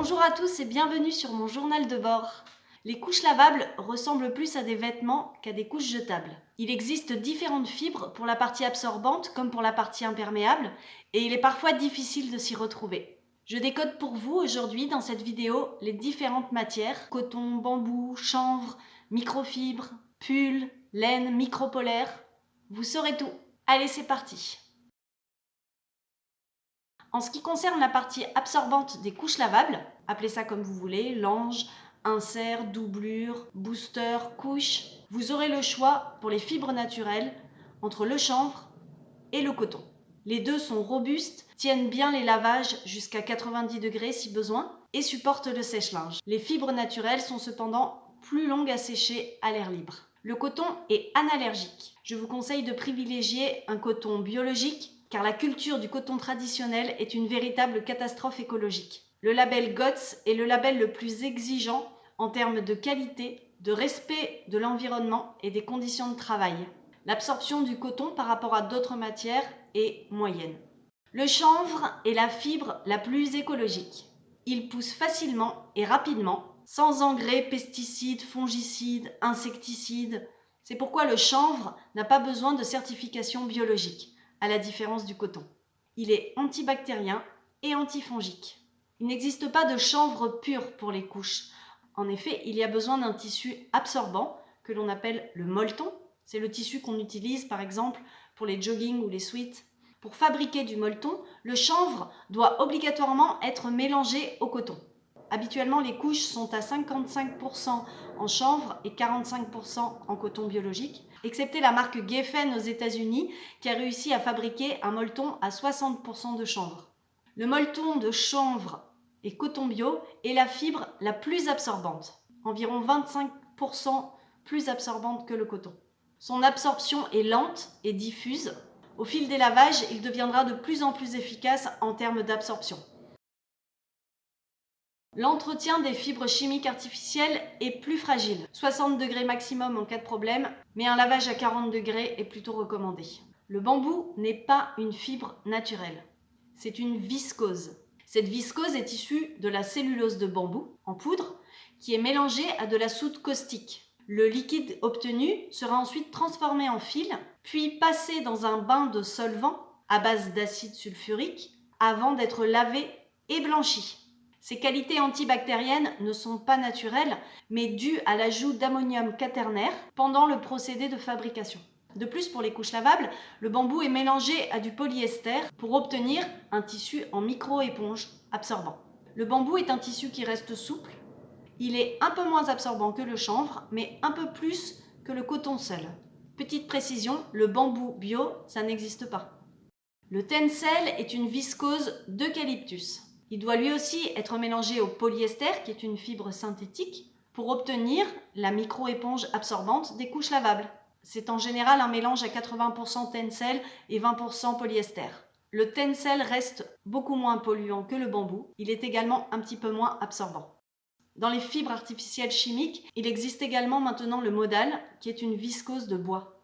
Bonjour à tous et bienvenue sur mon journal de bord. Les couches lavables ressemblent plus à des vêtements qu'à des couches jetables. Il existe différentes fibres pour la partie absorbante comme pour la partie imperméable et il est parfois difficile de s'y retrouver. Je décode pour vous aujourd'hui dans cette vidéo les différentes matières, coton, bambou, chanvre, microfibre, pull, laine, micropolaire. Vous saurez tout. Allez, c'est parti! En ce qui concerne la partie absorbante des couches lavables, appelez ça comme vous voulez, lange, insert, doublure, booster, couche, vous aurez le choix pour les fibres naturelles entre le chanvre et le coton. Les deux sont robustes, tiennent bien les lavages jusqu'à 90 degrés si besoin et supportent le sèche-linge. Les fibres naturelles sont cependant plus longues à sécher à l'air libre. Le coton est analergique. Je vous conseille de privilégier un coton biologique car la culture du coton traditionnel est une véritable catastrophe écologique. Le label GOTS est le label le plus exigeant en termes de qualité, de respect de l'environnement et des conditions de travail. L'absorption du coton par rapport à d'autres matières est moyenne. Le chanvre est la fibre la plus écologique. Il pousse facilement et rapidement, sans engrais, pesticides, fongicides, insecticides. C'est pourquoi le chanvre n'a pas besoin de certification biologique, à la différence du coton. Il est antibactérien et antifongique. Il n'existe pas de chanvre pur pour les couches. En effet, il y a besoin d'un tissu absorbant que l'on appelle le molleton. C'est le tissu qu'on utilise par exemple pour les joggings ou les sweats. Pour fabriquer du molleton, le chanvre doit obligatoirement être mélangé au coton. Habituellement, les couches sont à 55% en chanvre et 45% en coton biologique, excepté la marque Geffen aux États-Unis qui a réussi à fabriquer un molleton à 60% de chanvre. Le molleton de chanvre et coton bio est la fibre la plus absorbante, environ 25% plus absorbante que le coton. Son absorption est lente et diffuse. Au fil des lavages, il deviendra de plus en plus efficace en termes d'absorption. L'entretien des fibres chimiques artificielles est plus fragile, 60 degrés maximum en cas de problème, mais un lavage à 40 degrés est plutôt recommandé. Le bambou n'est pas une fibre naturelle, c'est une viscose. Cette viscose est issue de la cellulose de bambou en poudre qui est mélangée à de la soude caustique. Le liquide obtenu sera ensuite transformé en fil, puis passé dans un bain de solvant à base d'acide sulfurique avant d'être lavé et blanchi. Ces qualités antibactériennes ne sont pas naturelles, mais dues à l'ajout d'ammonium quaternaire pendant le procédé de fabrication. De plus, pour les couches lavables, le bambou est mélangé à du polyester pour obtenir un tissu en micro-éponge absorbant. Le bambou est un tissu qui reste souple. Il est un peu moins absorbant que le chanvre, mais un peu plus que le coton seul. Petite précision, le bambou bio, ça n'existe pas. Le tencel est une viscose d'eucalyptus. Il doit lui aussi être mélangé au polyester, qui est une fibre synthétique, pour obtenir la micro-éponge absorbante des couches lavables. C'est en général un mélange à 80% tencel et 20% polyester. Le tencel reste beaucoup moins polluant que le bambou. Il est également un petit peu moins absorbant. Dans les fibres artificielles chimiques, il existe également maintenant le modal, qui est une viscose de bois.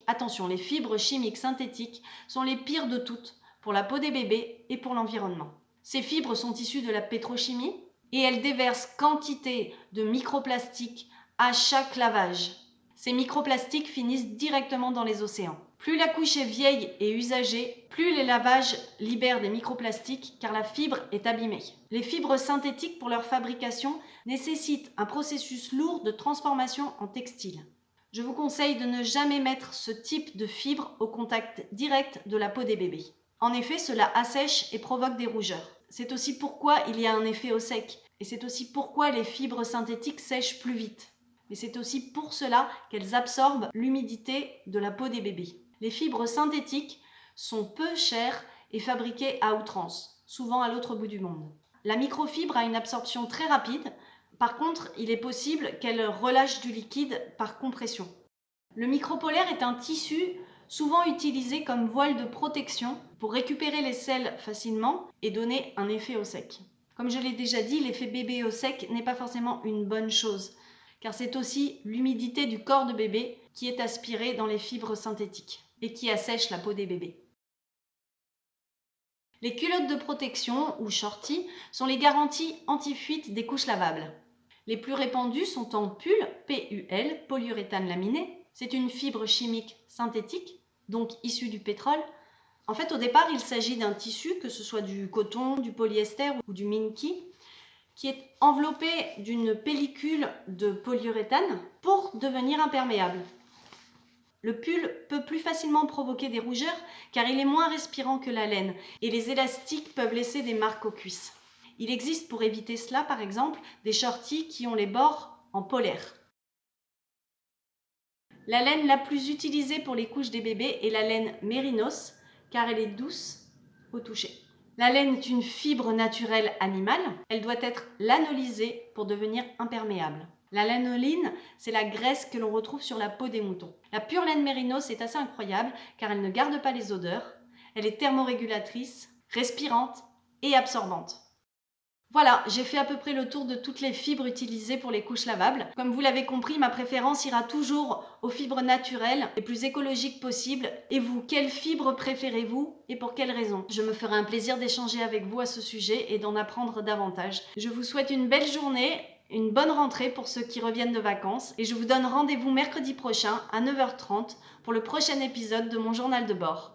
Attention, les fibres chimiques synthétiques sont les pires de toutes pour la peau des bébés et pour l'environnement. Ces fibres sont issues de la pétrochimie et elles déversent quantité de microplastiques à chaque lavage. Ces microplastiques finissent directement dans les océans. Plus la couche est vieille et usagée, plus les lavages libèrent des microplastiques car la fibre est abîmée. Les fibres synthétiques pour leur fabrication nécessitent un processus lourd de transformation en textile. Je vous conseille de ne jamais mettre ce type de fibre au contact direct de la peau des bébés. En effet, cela assèche et provoque des rougeurs. C'est aussi pourquoi il y a un effet au sec. Et c'est aussi pourquoi les fibres synthétiques sèchent plus vite. Mais c'est aussi pour cela qu'elles absorbent l'humidité de la peau des bébés. Les fibres synthétiques sont peu chères et fabriquées à outrance, souvent à l'autre bout du monde. La microfibre a une absorption très rapide. Par contre, il est possible qu'elle relâche du liquide par compression. Le micropolaire est un tissu souvent utilisé comme voile de protection pour récupérer les sels facilement et donner un effet au sec. Comme je l'ai déjà dit, l'effet bébé au sec n'est pas forcément une bonne chose, car c'est aussi l'humidité du corps de bébé qui est aspirée dans les fibres synthétiques et qui assèche la peau des bébés. Les culottes de protection, ou shorty, sont les garanties anti-fuite des couches lavables. Les plus répandues sont en PUL, PUL, polyuréthane laminé. C'est une fibre chimique synthétique, donc issue du pétrole. En fait, au départ, il s'agit d'un tissu, que ce soit du coton, du polyester ou du minky, qui est enveloppé d'une pellicule de polyuréthane pour devenir imperméable. Le pull peut plus facilement provoquer des rougeurs car il est moins respirant que la laine et les élastiques peuvent laisser des marques aux cuisses. Il existe pour éviter cela, par exemple, des shorties qui ont les bords en polaire. La laine la plus utilisée pour les couches des bébés est la laine mérinos car elle est douce au toucher. La laine est une fibre naturelle animale. Elle doit être lanolisée pour devenir imperméable. La lanoline, c'est la graisse que l'on retrouve sur la peau des moutons. La pure laine mérinos est assez incroyable car elle ne garde pas les odeurs. Elle est thermorégulatrice, respirante et absorbante. Voilà, j'ai fait à peu près le tour de toutes les fibres utilisées pour les couches lavables. Comme vous l'avez compris, ma préférence ira toujours aux fibres naturelles, les plus écologiques possibles. Et vous, quelles fibres préférez-vous et pour quelles raisons? Je me ferai un plaisir d'échanger avec vous à ce sujet et d'en apprendre davantage. Je vous souhaite une belle journée, une bonne rentrée pour ceux qui reviennent de vacances et je vous donne rendez-vous mercredi prochain à 9h30 pour le prochain épisode de mon journal de bord.